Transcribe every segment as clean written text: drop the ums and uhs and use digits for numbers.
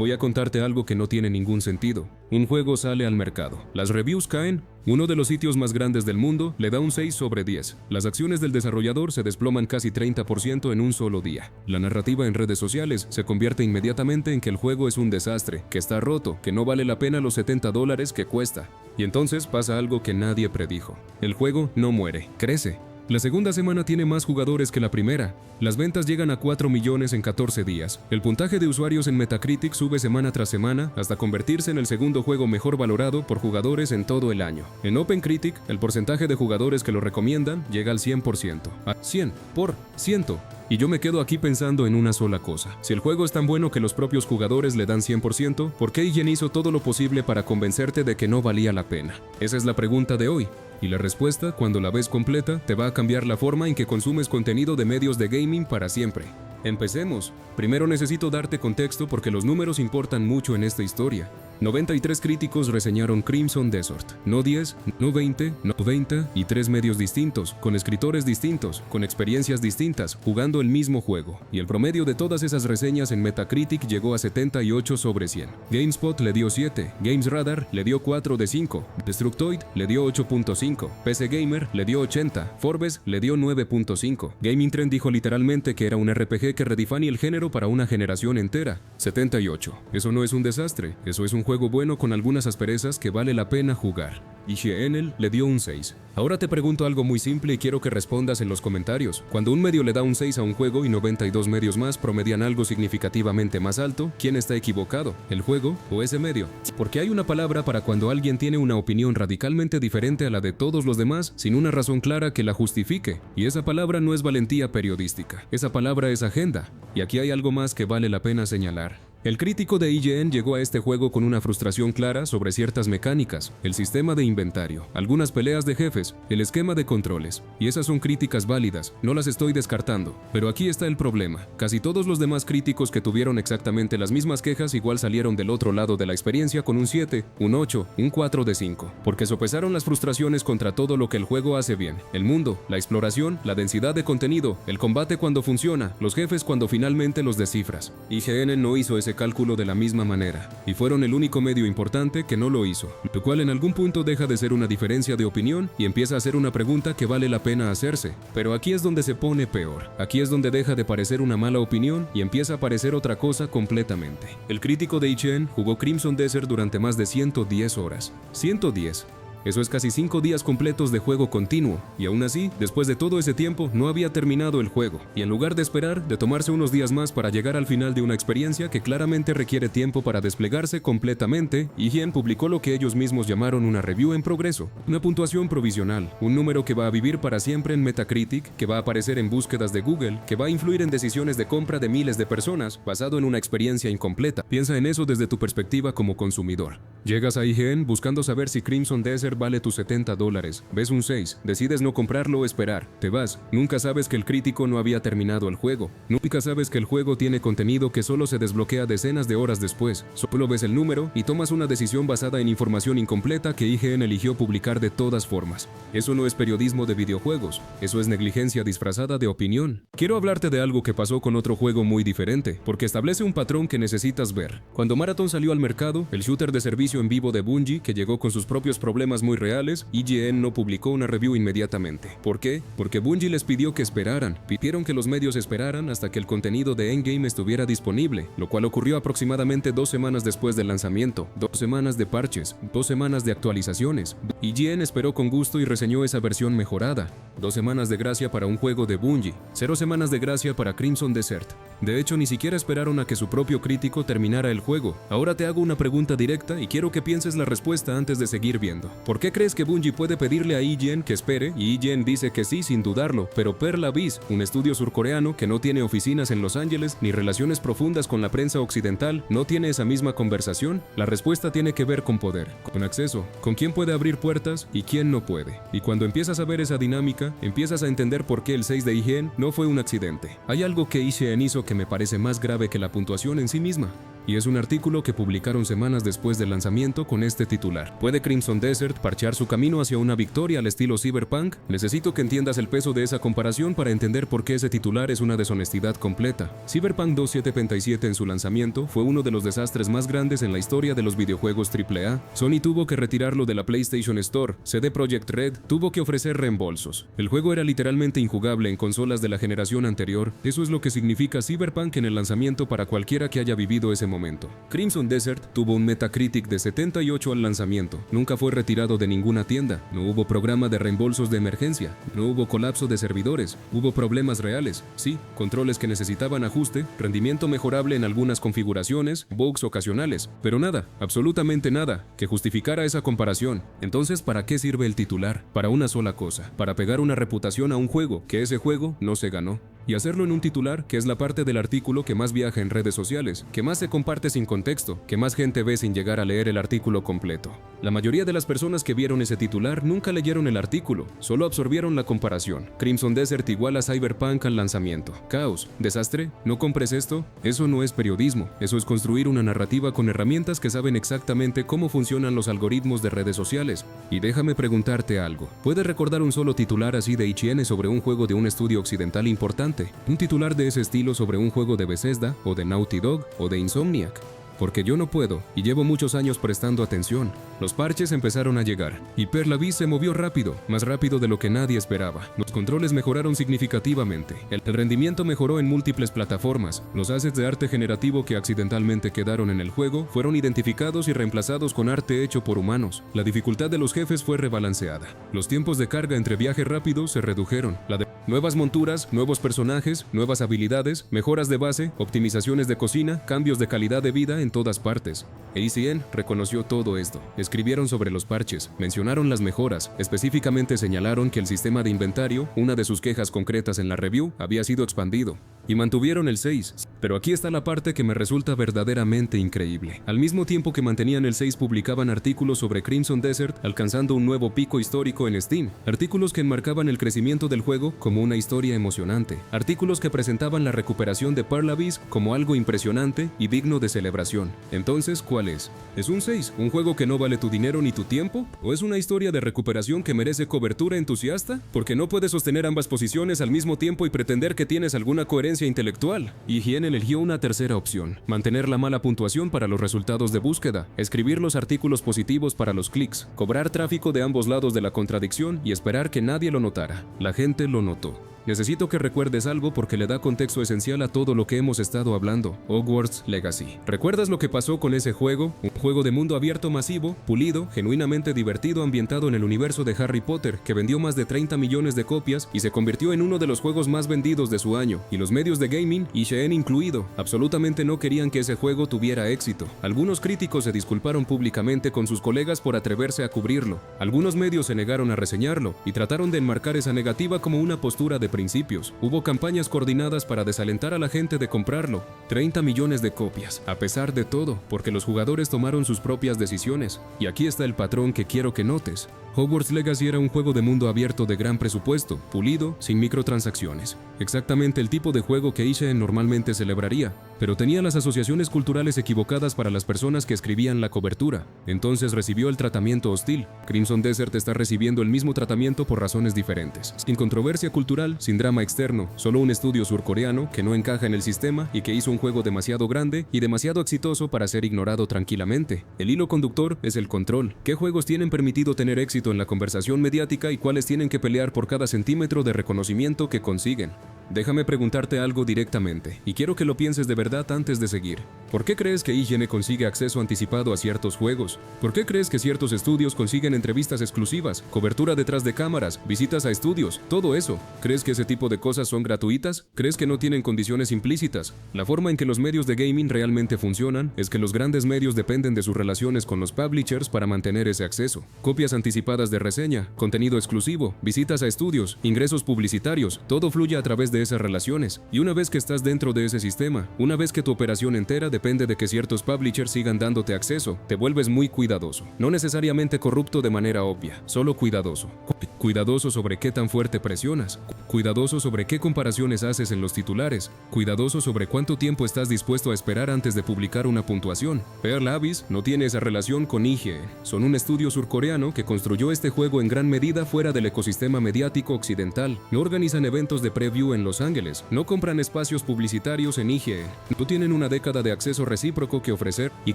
voy a contarte algo que no tiene ningún sentido. Un juego sale al mercado, las reviews caen, uno de los sitios más grandes del mundo le da un 6 sobre 10. Las acciones del desarrollador se desploman casi 30% en un solo día. La narrativa en redes sociales se convierte inmediatamente en que el juego es un desastre, que está roto, que no vale la pena los $70 que cuesta. Y entonces pasa algo que nadie predijo. El juego no muere, crece. La segunda semana tiene más jugadores que la primera. Las ventas llegan a 4 millones en 14 días. El puntaje de usuarios en Metacritic sube semana tras semana hasta convertirse en el segundo juego mejor valorado por jugadores en todo el año. En OpenCritic, el porcentaje de jugadores que lo recomiendan llega al 100%. A 100%. Y yo me quedo aquí pensando en una sola cosa. Si el juego es tan bueno que los propios jugadores le dan 100%, ¿por qué IGN hizo todo lo posible para convencerte de que no valía la pena? Esa es la pregunta de hoy. Y la respuesta, cuando la ves completa, te va a cambiar la forma en que consumes contenido de medios de gaming para siempre. Empecemos. Primero necesito darte contexto porque los números importan mucho en esta historia. 93 críticos reseñaron Crimson Desert. No 10, no 20, no 20 y 3 medios distintos, con escritores distintos, con experiencias distintas, jugando el mismo juego. Y el promedio de todas esas reseñas en Metacritic llegó a 78 sobre 100. GameSpot le dio 7, GamesRadar le dio 4 de 5, Destructoid le dio 8.5, PC Gamer le dio 80, Forbes le dio 9.5. Gaming Trend dijo literalmente que era un RPG que redefine el género para una generación entera. 78. Eso no es un desastre, eso es un juego bueno con algunas asperezas que vale la pena jugar. IGN le dio un 6. Ahora te pregunto algo muy simple y quiero que respondas en los comentarios. Cuando un medio le da un 6 a un juego y 92 medios más promedian algo significativamente más alto, ¿quién está equivocado? ¿El juego o ese medio? Porque hay una palabra para cuando alguien tiene una opinión radicalmente diferente a la de todos los demás sin una razón clara que la justifique. Y esa palabra no es valentía periodística, esa palabra es agenda. Y aquí hay algo más que vale la pena señalar. El crítico de IGN llegó a este juego con una frustración clara sobre ciertas mecánicas, el sistema de inventario, algunas peleas de jefes, el esquema de controles. Y esas son críticas válidas, no las estoy descartando. Pero aquí está el problema. Casi todos los demás críticos que tuvieron exactamente las mismas quejas igual salieron del otro lado de la experiencia con un 7, un 8, un 4 de 5. Porque sopesaron las frustraciones contra todo lo que el juego hace bien. El mundo, la exploración, la densidad de contenido, el combate cuando funciona, los jefes cuando finalmente los descifras. IGN no hizo ese cálculo de la misma manera, y fueron el único medio importante que no lo hizo, lo cual en algún punto deja de ser una diferencia de opinión y empieza a ser una pregunta que vale la pena hacerse. Pero aquí es donde se pone peor, aquí es donde deja de parecer una mala opinión y empieza a parecer otra cosa completamente. El crítico de IGN jugó Crimson Desert durante más de 110 horas. 110. Eso es casi 5 días completos de juego continuo, y aún así, después de todo ese tiempo, no había terminado el juego, y en lugar de esperar, de tomarse unos días más para llegar al final de una experiencia que claramente requiere tiempo para desplegarse completamente, IGN publicó lo que ellos mismos llamaron una review en progreso, una puntuación provisional, un número que va a vivir para siempre en Metacritic, que va a aparecer en búsquedas de Google, que va a influir en decisiones de compra de miles de personas, basado en una experiencia incompleta. Piensa en eso desde tu perspectiva como consumidor. Llegas a IGN buscando saber si Crimson Desert vale tus $70, ves un 6, decides no comprarlo o esperar, te vas, nunca sabes que el crítico no había terminado el juego, nunca sabes que el juego tiene contenido que solo se desbloquea decenas de horas después, solo ves el número y tomas una decisión basada en información incompleta que IGN eligió publicar de todas formas. Eso no es periodismo de videojuegos, eso es negligencia disfrazada de opinión. Quiero hablarte de algo que pasó con otro juego muy diferente, porque establece un patrón que necesitas ver. Cuando Marathon salió al mercado, el shooter de servicio en vivo de Bungie, que llegó con sus propios problemas muy reales, IGN no publicó una review inmediatamente. ¿Por qué? Porque Bungie les pidió que esperaran, pidieron que los medios esperaran hasta que el contenido de Endgame estuviera disponible, lo cual ocurrió aproximadamente 2 semanas después del lanzamiento, 2 semanas de parches, 2 semanas de actualizaciones. IGN esperó con gusto y reseñó esa versión mejorada. 2 semanas de gracia para un juego de Bungie, 0 semanas de gracia para Crimson Desert. De hecho, ni siquiera esperaron a que su propio crítico terminara el juego. Ahora te hago una pregunta directa y quiero que pienses la respuesta antes de seguir viendo. ¿Por qué crees que Bungie puede pedirle a IGN que espere? Y IGN dice que sí sin dudarlo, pero Pearl Abyss, un estudio surcoreano que no tiene oficinas en Los Ángeles ni relaciones profundas con la prensa occidental, ¿no tiene esa misma conversación? La respuesta tiene que ver con poder, con acceso, con quién puede abrir puertas y quién no puede. Y cuando empiezas a ver esa dinámica, empiezas a entender por qué el 6 de IGN no fue un accidente. Hay algo que IGN hizo que me parece más grave que la puntuación en sí misma. y es un artículo que publicaron semanas después del lanzamiento con este titular. ¿Puede Crimson Desert parchear su camino hacia una victoria al estilo Cyberpunk? Necesito que entiendas el peso de esa comparación para entender por qué ese titular es una deshonestidad completa. Cyberpunk 2777 en su lanzamiento fue uno de los desastres más grandes en la historia de los videojuegos AAA. Sony tuvo que retirarlo de la PlayStation Store, CD Projekt Red tuvo que ofrecer reembolsos. El juego era literalmente injugable en consolas de la generación anterior. Eso es lo que significa Cyberpunk en el lanzamiento para cualquiera que haya vivido ese momento. Crimson Desert tuvo un Metacritic de 78 al lanzamiento, nunca fue retirado de ninguna tienda, no hubo programa de reembolsos de emergencia, no hubo colapso de servidores, hubo problemas reales, sí, controles que necesitaban ajuste, rendimiento mejorable en algunas configuraciones, bugs ocasionales, pero nada, absolutamente nada, que justificara esa comparación. Entonces, ¿para qué sirve el titular? Para una sola cosa, para pegar una reputación a un juego, que ese juego no se ganó. Y hacerlo en un titular, que es la parte del artículo que más viaja en redes sociales, que más se comparte sin contexto, que más gente ve sin llegar a leer el artículo completo. La mayoría de las personas que vieron ese titular nunca leyeron el artículo, solo absorbieron la comparación. Crimson Desert igual a Cyberpunk al lanzamiento. Caos, desastre, no compres esto, eso no es periodismo, eso es construir una narrativa con herramientas que saben exactamente cómo funcionan los algoritmos de redes sociales. Y déjame preguntarte algo, ¿puedes recordar un solo titular así de IGN sobre un juego de un estudio occidental importante? Un titular de ese estilo sobre un juego de Bethesda, o de Naughty Dog, o de Insomniac. Porque yo no puedo, y llevo muchos años prestando atención. Los parches empezaron a llegar, y Perla Beast se movió rápido, más rápido de lo que nadie esperaba. Los controles mejoraron significativamente, el rendimiento mejoró en múltiples plataformas, los assets de arte generativo que accidentalmente quedaron en el juego fueron identificados y reemplazados con arte hecho por humanos. La dificultad de los jefes fue rebalanceada. Los tiempos de carga entre viaje rápido se redujeron. Nuevas monturas, nuevos personajes, nuevas habilidades, mejoras de base, optimizaciones de cocina, cambios de calidad de vida en todas partes. IGN reconoció todo esto. Escribieron sobre los parches, mencionaron las mejoras, específicamente señalaron que el sistema de inventario, una de sus quejas concretas en la review, había sido expandido. Y mantuvieron el 6. Pero aquí está la parte que me resulta verdaderamente increíble. Al mismo tiempo que mantenían el 6, publicaban artículos sobre Crimson Desert, alcanzando un nuevo pico histórico en Steam. Artículos que enmarcaban el crecimiento del juego como una historia emocionante. Artículos que presentaban la recuperación de Perla Beast como algo impresionante y digno de celebración. Entonces, ¿cuál es? ¿Es un 6, un juego que no vale tu dinero ni tu tiempo? ¿O es una historia de recuperación que merece cobertura entusiasta? Porque no puedes sostener ambas posiciones al mismo tiempo y pretender que tienes alguna coherencia intelectual. IGN eligió una tercera opción, mantener la mala puntuación para los resultados de búsqueda, escribir los artículos positivos para los clics, cobrar tráfico de ambos lados de la contradicción y esperar que nadie lo notara. La gente lo notó. Necesito que recuerdes algo porque le da contexto esencial a todo lo que hemos estado hablando. Hogwarts Legacy. ¿Recuerdas lo que pasó con ese juego? Un juego de mundo abierto masivo, pulido, genuinamente divertido, ambientado en el universo de Harry Potter, que vendió más de 30 millones de copias y se convirtió en uno de los juegos más vendidos de su año. Y los medios de gaming, IGN incluido, absolutamente no querían que ese juego tuviera éxito. Algunos críticos se disculparon públicamente con sus colegas por atreverse a cubrirlo. Algunos medios se negaron a reseñarlo y trataron de enmarcar esa negativa como una postura de principios. Hubo campañas coordinadas para desalentar a la gente de comprarlo. 30 millones de copias, a pesar de todo, porque los jugadores tomaron sus propias decisiones. Y aquí está el patrón que quiero que notes. Hogwarts Legacy era un juego de mundo abierto de gran presupuesto, pulido, sin microtransacciones. Exactamente el tipo de juego que IGN normalmente celebraría, pero tenía las asociaciones culturales equivocadas para las personas que escribían la cobertura. Entonces recibió el tratamiento hostil. Crimson Desert está recibiendo el mismo tratamiento por razones diferentes. Sin controversia cultural, sin drama externo, solo un estudio surcoreano que no encaja en el sistema y que hizo un juego demasiado grande y demasiado exitoso para ser ignorado tranquilamente. El hilo conductor es el control. ¿Qué juegos tienen permitido tener éxito en la conversación mediática y cuáles tienen que pelear por cada centímetro de reconocimiento que consiguen? Déjame preguntarte algo directamente, y quiero que lo pienses de verdad antes de seguir. ¿Por qué crees que IGN consigue acceso anticipado a ciertos juegos? ¿Por qué crees que ciertos estudios consiguen entrevistas exclusivas, cobertura detrás de cámaras, visitas a estudios, todo eso? ¿Crees que ese tipo de cosas son gratuitas? ¿Crees que no tienen condiciones implícitas? La forma en que los medios de gaming realmente funcionan es que los grandes medios dependen de sus relaciones con los publishers para mantener ese acceso. Copias anticipadas de reseña, contenido exclusivo, visitas a estudios, ingresos publicitarios, todo fluye a través de de esas relaciones, y una vez que estás dentro de ese sistema, una vez que tu operación entera depende de que ciertos publishers sigan dándote acceso, te vuelves muy cuidadoso. No necesariamente corrupto de manera obvia, solo cuidadoso. Cuidadoso sobre qué tan fuerte presionas, cuidadoso sobre qué comparaciones haces en los titulares, cuidadoso sobre cuánto tiempo estás dispuesto a esperar antes de publicar una puntuación. Pearl Abyss no tiene esa relación con IGN. Son un estudio surcoreano que construyó este juego en gran medida fuera del ecosistema mediático occidental. No organizan eventos de preview en Los Ángeles, no compran espacios publicitarios en IGN, no tienen una década de acceso recíproco que ofrecer y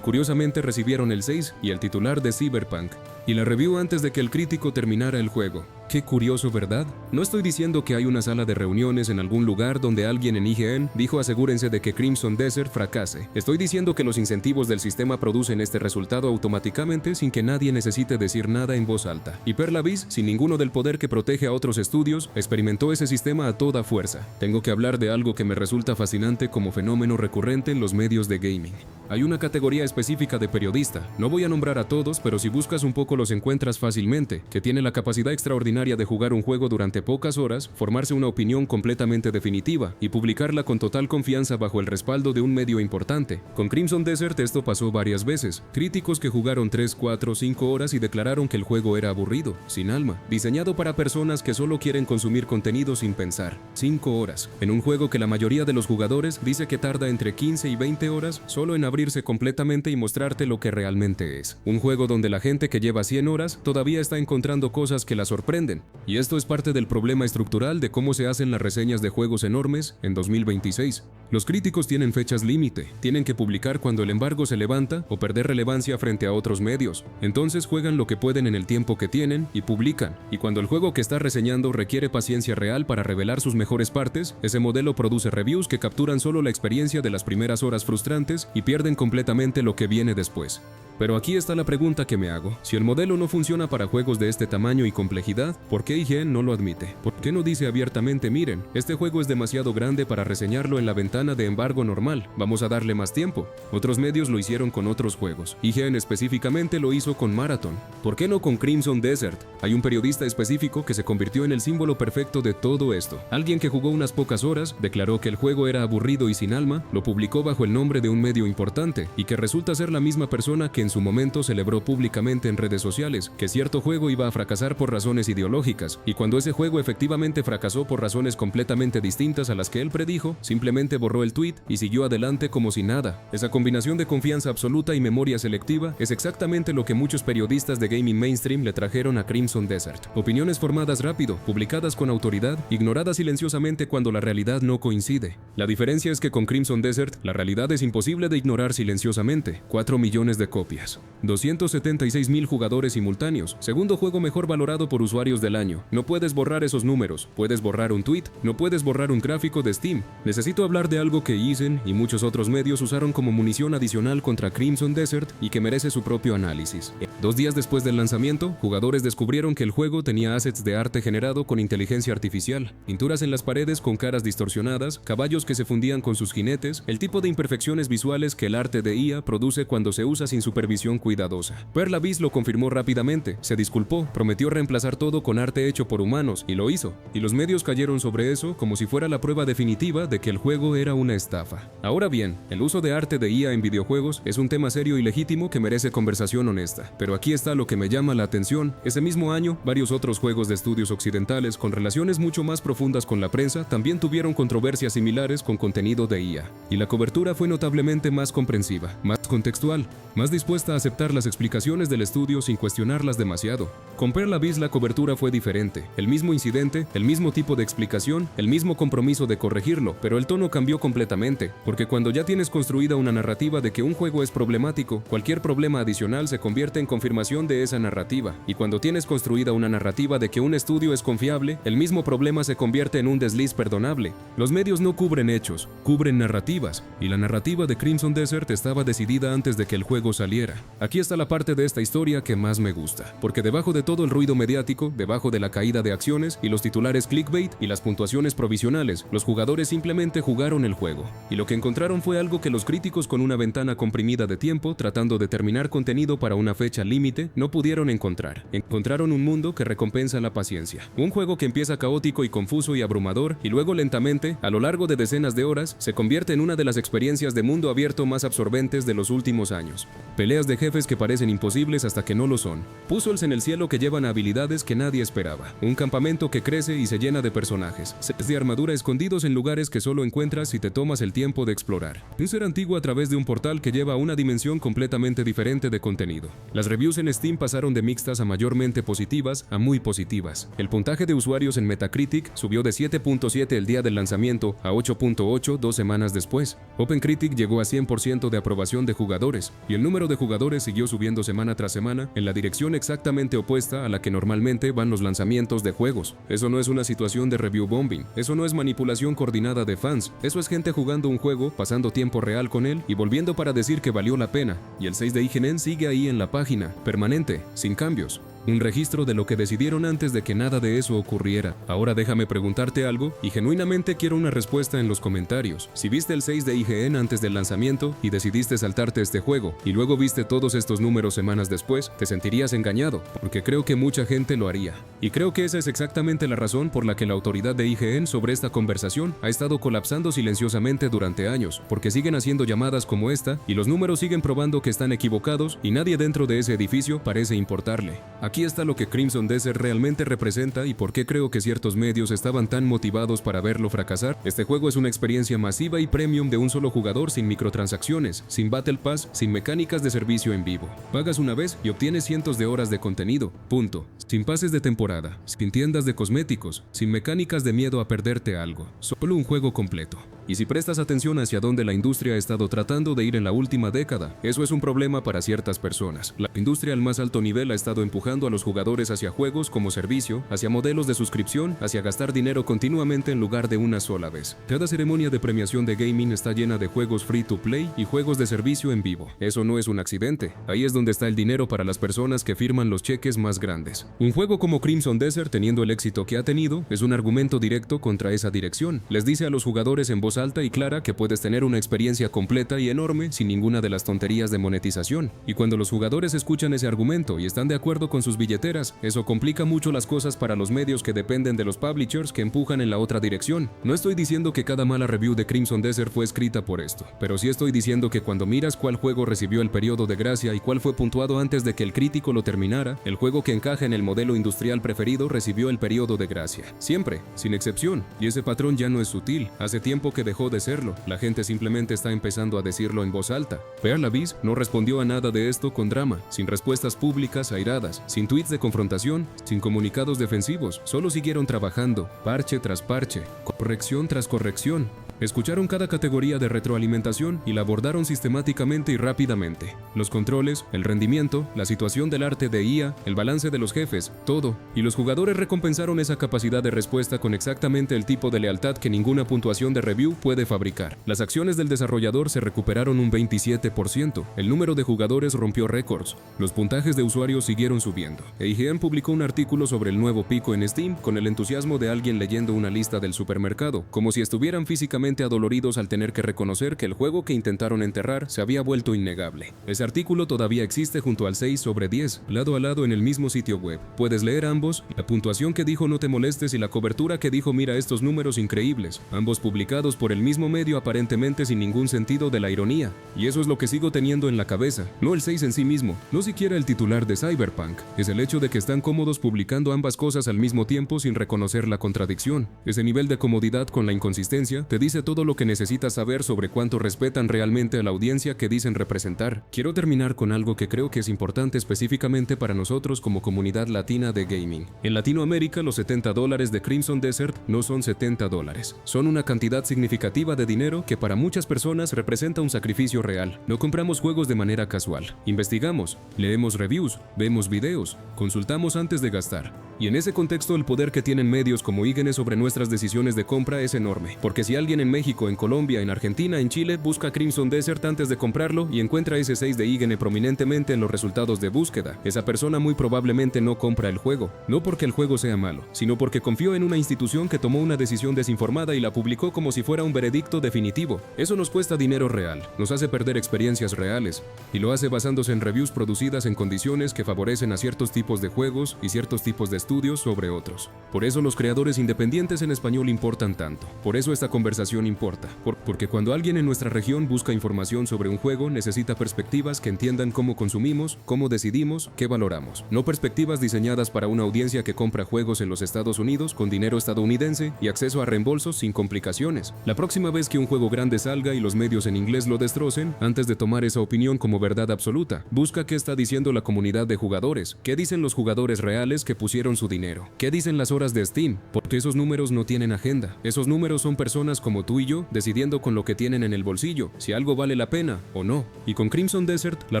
curiosamente recibieron el 6 y el titular de Cyberpunk y la review antes de que el crítico terminara el juego. Qué curioso, ¿verdad? No estoy diciendo que hay una sala de reuniones en algún lugar donde alguien en IGN dijo asegúrense de que Crimson Desert fracase. Estoy diciendo que los incentivos del sistema producen este resultado automáticamente sin que nadie necesite decir nada en voz alta. Y Pearl Abyss, sin ninguno del poder que protege a otros estudios, experimentó ese sistema a toda fuerza. Tengo que hablar de algo que me resulta fascinante como fenómeno recurrente en los medios de gaming. Hay una categoría específica de periodista, no voy a nombrar a todos, pero si buscas un poco los encuentras fácilmente, que tiene la capacidad extraordinaria de jugar un juego durante pocas horas, formarse una opinión completamente definitiva y publicarla con total confianza bajo el respaldo de un medio importante. Con Crimson Desert esto pasó varias veces. Críticos que jugaron 3, 4, 5 horas y declararon que el juego era aburrido, sin alma, diseñado para personas que solo quieren consumir contenido sin pensar. 5 horas, en un juego que la mayoría de los jugadores dice que tarda entre 15 y 20 horas solo en abrirse completamente y mostrarte lo que realmente es. Un juego donde la gente que lleva 100 horas todavía está encontrando cosas que la sorprenden. Y esto es parte del problema estructural de cómo se hacen las reseñas de juegos enormes en 2026. Los críticos tienen fechas límite, tienen que publicar cuando el embargo se levanta o perder relevancia frente a otros medios. Entonces juegan lo que pueden en el tiempo que tienen y publican. Y cuando el juego que está reseñando requiere paciencia real para revelar sus mejores partes, ese modelo produce reviews que capturan solo la experiencia de las primeras horas frustrantes y pierden completamente lo que viene después. Pero aquí está la pregunta que me hago. Si el modelo no funciona para juegos de este tamaño y complejidad, ¿por qué IGN no lo admite? ¿Por qué no dice abiertamente, miren, este juego es demasiado grande para reseñarlo en la ventana de embargo normal, vamos a darle más tiempo? Otros medios lo hicieron con otros juegos. IGN específicamente lo hizo con Marathon. ¿Por qué no con Crimson Desert? Hay un periodista específico que se convirtió en el símbolo perfecto de todo esto. Alguien que jugó unas pocas horas, declaró que el juego era aburrido y sin alma, lo publicó bajo el nombre de un medio importante, y que resulta ser la misma persona que en su momento celebró públicamente en redes sociales que cierto juego iba a fracasar por razones ideológicas, y cuando ese juego efectivamente fracasó por razones completamente distintas a las que él predijo, simplemente borró el tweet y siguió adelante como si nada. Esa combinación de confianza absoluta y memoria selectiva es exactamente lo que muchos periodistas de gaming mainstream le trajeron a Crimson Desert. Opiniones formadas rápido, publicadas con autoridad, ignoradas silenciosamente cuando la realidad no coincide. La diferencia es que con Crimson Desert, la realidad es imposible de ignorar silenciosamente. 4 millones de copias. 276,000 jugadores simultáneos, segundo juego mejor valorado por usuarios del año. No puedes borrar esos números, puedes borrar un tweet, no puedes borrar un gráfico de Steam. Necesito hablar de algo que IGN y muchos otros medios usaron como munición adicional contra Crimson Desert y que merece su propio análisis. 2 días después del lanzamiento, jugadores descubrieron que el juego tenía assets de arte generado con inteligencia artificial, pinturas en las paredes con caras distorsionadas, caballos que se fundían con sus jinetes, el tipo de imperfecciones visuales que el arte de IA produce cuando se usa sin supervisión cuidadosa. Pearl Abyss lo confirmó rápidamente, se disculpó, prometió reemplazar todo con arte hecho por humanos, y lo hizo. Y los medios cayeron sobre eso como si fuera la prueba definitiva de que el juego era una estafa. Ahora bien, el uso de arte de IA en videojuegos es un tema serio y legítimo que merece conversación honesta. Pero aquí está lo que me llama la atención. Ese mismo año, varios otros juegos de estudios occidentales con relaciones mucho más profundas con la prensa también tuvieron controversias similares con contenido de IA. Y la cobertura fue notablemente más comprensiva, más contextual, más dispuesta a aceptar las explicaciones del estudio sin cuestionarlas demasiado. Con Pearl Abyss la cobertura fue diferente, el mismo incidente, el mismo tipo de explicación, el mismo compromiso de corregirlo, pero el tono cambió completamente, porque cuando ya tienes construida una narrativa de que un juego es problemático, cualquier problema adicional se convierte en confirmación de esa narrativa, y cuando tienes construida una narrativa de que un estudio es confiable, el mismo problema se convierte en un desliz perdonable. Los medios no cubren hechos, cubren narrativas, y la narrativa de Crimson Desert estaba decidida antes de que el juego juego saliera. Aquí está la parte de esta historia que más me gusta, porque debajo de todo el ruido mediático, debajo de la caída de acciones y los titulares clickbait y las puntuaciones provisionales, los jugadores simplemente jugaron el juego. Y lo que encontraron fue algo que los críticos con una ventana comprimida de tiempo, tratando de terminar contenido para una fecha límite, no pudieron encontrar. Encontraron un mundo que recompensa la paciencia. Un juego que empieza caótico y confuso y abrumador, y luego lentamente, a lo largo de decenas de horas, se convierte en una de las experiencias de mundo abierto más absorbentes de los últimos años. Peleas de jefes que parecen imposibles hasta que no lo son. Puzzles en el cielo que llevan a habilidades que nadie esperaba. Un campamento que crece y se llena de personajes. Sets de armadura escondidos en lugares que solo encuentras si te tomas el tiempo de explorar. Un ser antiguo a través de un portal que lleva a una dimensión completamente diferente de contenido. Las reviews en Steam pasaron de mixtas a mayormente positivas a muy positivas. El puntaje de usuarios en Metacritic subió de 7.7 el día del lanzamiento a 8.8 2 semanas después. OpenCritic llegó a 100% de aprobación de jugadores, y el número de jugadores siguió subiendo semana tras semana en la dirección exactamente opuesta a la que normalmente van los lanzamientos de juegos. Eso no es una situación de review bombing, eso no es manipulación coordinada de fans, eso es gente jugando un juego, pasando tiempo real con él y volviendo para decir que valió la pena, y el 6 de IGN sigue ahí en la página, permanente, sin cambios. Un registro de lo que decidieron antes de que nada de eso ocurriera. Ahora déjame preguntarte algo, y genuinamente quiero una respuesta en los comentarios. Si viste el 6 de IGN antes del lanzamiento y decidiste saltarte este juego, y luego viste todos estos números semanas después, te sentirías engañado, porque creo que mucha gente lo haría. Y creo que esa es exactamente la razón por la que la autoridad de IGN sobre esta conversación ha estado colapsando silenciosamente durante años, porque siguen haciendo llamadas como esta, y los números siguen probando que están equivocados, y nadie dentro de ese edificio parece importarle. Aquí está lo que Crimson Desert realmente representa y por qué creo que ciertos medios estaban tan motivados para verlo fracasar. Este juego es una experiencia masiva y premium de un solo jugador sin microtransacciones, sin Battle Pass, sin mecánicas de servicio en vivo. Pagas una vez y obtienes cientos de horas de contenido, punto. Sin pases de temporada, sin tiendas de cosméticos, sin mecánicas de miedo a perderte algo. Solo un juego completo. Y si prestas atención hacia dónde la industria ha estado tratando de ir en la última década, eso es un problema para ciertas personas. La industria al más alto nivel ha estado empujando a los jugadores hacia juegos como servicio, hacia modelos de suscripción, hacia gastar dinero continuamente en lugar de una sola vez. Cada ceremonia de premiación de gaming está llena de juegos free to play y juegos de servicio en vivo. Eso no es un accidente. Ahí es donde está el dinero para las personas que firman los cheques más grandes. Un juego como Crimson Desert, teniendo el éxito que ha tenido, es un argumento directo contra esa dirección. Les dice a los jugadores en voz alta y clara que puedes tener una experiencia completa y enorme sin ninguna de las tonterías de monetización. Y cuando los jugadores escuchan ese argumento y están de acuerdo con sus billeteras, eso complica mucho las cosas para los medios que dependen de los publishers que empujan en la otra dirección. No estoy diciendo que cada mala review de Crimson Desert fue escrita por esto, pero sí estoy diciendo que cuando miras cuál juego recibió el periodo de gracia y cuál fue puntuado antes de que el crítico lo terminara, el juego que encaja en el modelo industrial preferido recibió el periodo de gracia. Siempre, sin excepción. Y ese patrón ya no es sutil. Hace tiempo que dejó de serlo. La gente simplemente está empezando a decirlo en voz alta. Pearl Abyss no respondió a nada de esto con drama, sin respuestas públicas airadas, sin tweets de confrontación, sin comunicados defensivos. Solo siguieron trabajando, parche tras parche, corrección tras corrección. Escucharon cada categoría de retroalimentación y la abordaron sistemáticamente y rápidamente. Los controles, el rendimiento, la situación del arte de IA, el balance de los jefes, todo. Y los jugadores recompensaron esa capacidad de respuesta con exactamente el tipo de lealtad que ninguna puntuación de review puede fabricar. Las acciones del desarrollador se recuperaron un 27%. El número de jugadores rompió récords. Los puntajes de usuarios siguieron subiendo. IGN publicó un artículo sobre el nuevo pico en Steam con el entusiasmo de alguien leyendo una lista del supermercado, como si estuvieran físicamente adoloridos al tener que reconocer que el juego que intentaron enterrar se había vuelto innegable. Ese artículo todavía existe junto al 6 sobre 10, lado a lado en el mismo sitio web. Puedes leer ambos, la puntuación que dijo no te molestes y la cobertura que dijo mira estos números increíbles, ambos publicados por el mismo medio aparentemente sin ningún sentido de la ironía. Y eso es lo que sigo teniendo en la cabeza, no el 6 en sí mismo, no siquiera el titular de Cyberpunk, es el hecho de que están cómodos publicando ambas cosas al mismo tiempo sin reconocer la contradicción. Ese nivel de comodidad con la inconsistencia te dice todo lo que necesitas saber sobre cuánto respetan realmente a la audiencia que dicen representar. Quiero terminar con algo que creo que es importante específicamente para nosotros como comunidad latina de gaming. En Latinoamérica, los $70 de Crimson Desert no son $70, son una cantidad significativa de dinero que para muchas personas representa un sacrificio real. No compramos juegos de manera casual. Investigamos, leemos reviews, vemos videos, consultamos antes de gastar. Y en ese contexto el poder que tienen medios como IGN sobre nuestras decisiones de compra es enorme, porque si alguien en México, en Colombia, en Argentina, en Chile busca Crimson Desert antes de comprarlo y encuentra ese 6 de IGN prominentemente en los resultados de búsqueda, esa persona muy probablemente no compra el juego, no porque el juego sea malo, sino porque confió en una institución que tomó una decisión desinformada y la publicó como si fuera un veredicto definitivo. Eso nos cuesta dinero real, nos hace perder experiencias reales, y lo hace basándose en reviews producidas en condiciones que favorecen a ciertos tipos de juegos y ciertos tipos de estudios sobre otros. Por eso los creadores independientes en español importan tanto. Por eso esta conversación importa. Porque cuando alguien en nuestra región busca información sobre un juego, necesita perspectivas que entiendan cómo consumimos, cómo decidimos, qué valoramos. No perspectivas diseñadas para una audiencia que compra juegos en los Estados Unidos con dinero estadounidense y acceso a reembolsos sin complicaciones. La próxima vez que un juego grande salga y los medios en inglés lo destrocen, antes de tomar esa opinión como verdad absoluta, busca qué está diciendo la comunidad de jugadores, qué dicen los jugadores reales que pusieron su dinero, qué dicen las horas de Steam, porque esos números no tienen agenda. Esos números son personas como tú y yo decidiendo con lo que tienen en el bolsillo si algo vale la pena o no. Y con Crimson Desert, la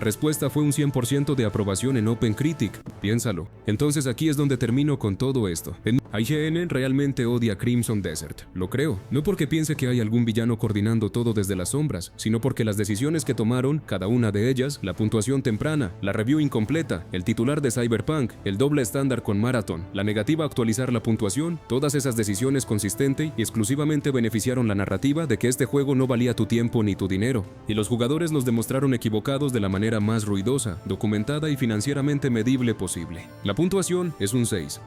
respuesta fue un 100% de aprobación en OpenCritic. Piénsalo. Entonces aquí es donde termino con todo esto. IGN realmente odia Crimson Desert. Lo creo. No porque piense que hay algún villano coordinando todo desde las sombras, sino porque las decisiones que tomaron, cada una de ellas, la puntuación temprana, la review incompleta, el titular de Cyberpunk, el doble estándar con Marathon, la negativa a actualizar la puntuación, todas esas decisiones consistente y exclusivamente beneficiaron la narrativa de que este juego no valía tu tiempo ni tu dinero. Y los jugadores los demostraron equivocados de la manera más ruidosa, documentada y financieramente medible posible. La puntuación es un 6.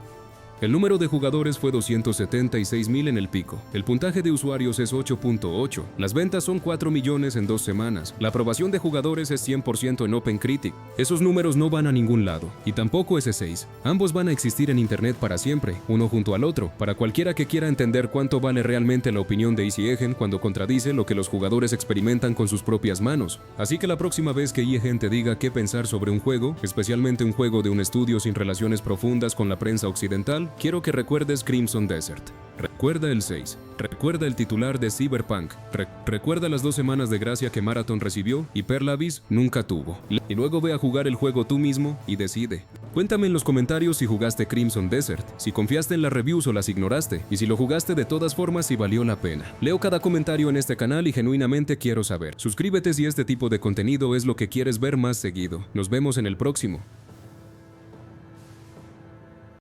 El número de jugadores fue 276,000 en el pico. El puntaje de usuarios es 8.8. Las ventas son 4 millones en 2 semanas. La aprobación de jugadores es 100% en OpenCritic. Esos números no van a ningún lado. Y tampoco ese 6. Ambos van a existir en Internet para siempre, uno junto al otro, para cualquiera que quiera entender cuánto vale realmente la opinión de IGN cuando contradice lo que los jugadores experimentan con sus propias manos. Así que la próxima vez que IGN te diga qué pensar sobre un juego, especialmente un juego de un estudio sin relaciones profundas con la prensa occidental, quiero que recuerdes Crimson Desert. Recuerda el 6. Recuerda el titular de Cyberpunk. Recuerda las 2 semanas de gracia que Marathon recibió y Pearl Abyss nunca tuvo. Y luego ve a jugar el juego tú mismo y decide. Cuéntame en los comentarios si jugaste Crimson Desert, si confiaste en las reviews o las ignoraste, y si lo jugaste de todas formas si valió la pena. Leo cada comentario en este canal y genuinamente quiero saber. Suscríbete si este tipo de contenido es lo que quieres ver más seguido. Nos vemos en el próximo.